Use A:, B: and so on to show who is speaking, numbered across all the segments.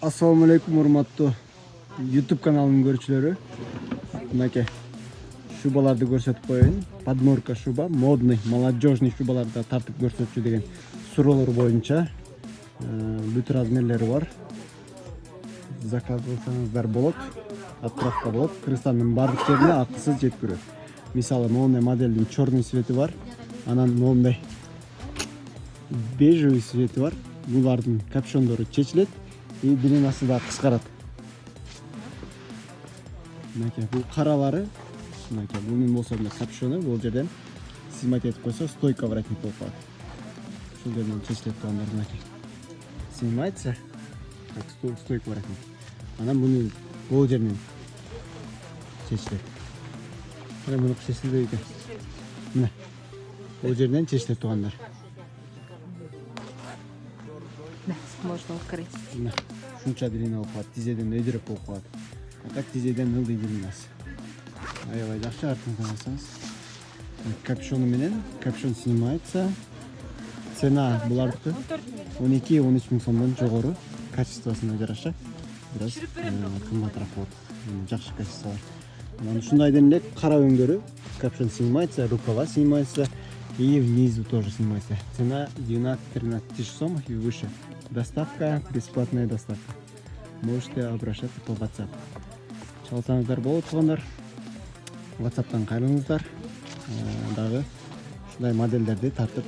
A: Assalamu alaikum урматтуу YouTube каналынын көрүүчүлөрү. Мынакей шубаларды көрсөтүп коеюн. Подморка шуба, модный, молодежный шубаларды тартып көрсөтчү деген суроолор боюнча бүт размерлери бар. Заказ кылсаңыздар болот. Отправка болот. Кыргызстандын бардык жерине акысыз жеткирет. Мисалы, моундай моделдин черный цвети бар. Анан моундай бежевый цвети бар. Булардын капюшондору чечилет и длинасы да кыскарат. Мынакей бул каралары, мынакей бунун болсо мына капюшону, бул жерден снимать этип койсо стойка воротник болуп калат. Ушул жерден чечилет туугандар, мынакей. Снимается как стойка воротник. Анан буну бул жерден чечилет. Мына буну чечилбей экен. Мына бул жерден чечилет туугандар.
B: Можно открыть.
A: Мына шунча длина болуп калат, тизеден өйдөрөк болуп калат. А так тизеден ылдый длинасы. Аябай жакшы артынан карасаңыз. Капюшону менен, капюшон снимается. Цена булардыкы 12-13 миң сомдон жогору. Качествосуна жараша бираз кымбатыраак болот. Жакшы качество бар. Анан ушундайдын эле кара өңдөрү, капюшон снимается, рукава снимается и внизу тоже снимается. Цена 12-13 тысяч сом и выше. Доставка, бесплатная доставка. Можете обращаться по WhatsApp. Чалсаңыздар болот туугандар. WhatsApp'тан кайрылыңыздар. Дагы ушундай модельдерди тартып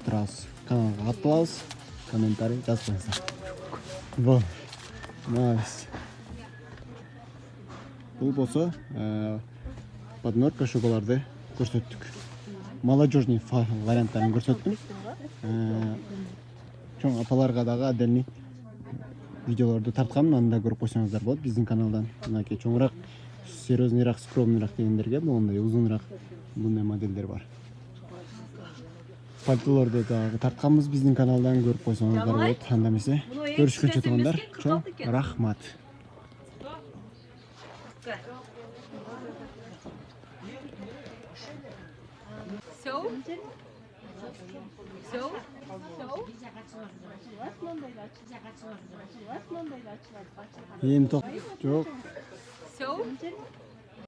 A: турабыз. Каналга катталабыз. Комментарий жазып коюңуздар. Бул. Молодец. Бул болсо подмерка шубаларды көрсөттүк. Молодежный варианттарын көрсөттүм. Чоң апаларга дагы отдельный видеолорду тарткам, аны да көрүп койсоңуздар болот биздин каналдан. Мынакей чоңураак, серьезнийраак, скромныйраак дегендерге моундай узунураак мындай моделдер бар. Пальтолорду дагы тартканбыз биздин каналдан, көрүп койсоңуздар болот. Анда эмесе көрүшкөнчө туугандар, чоң рахмат. Эми жок.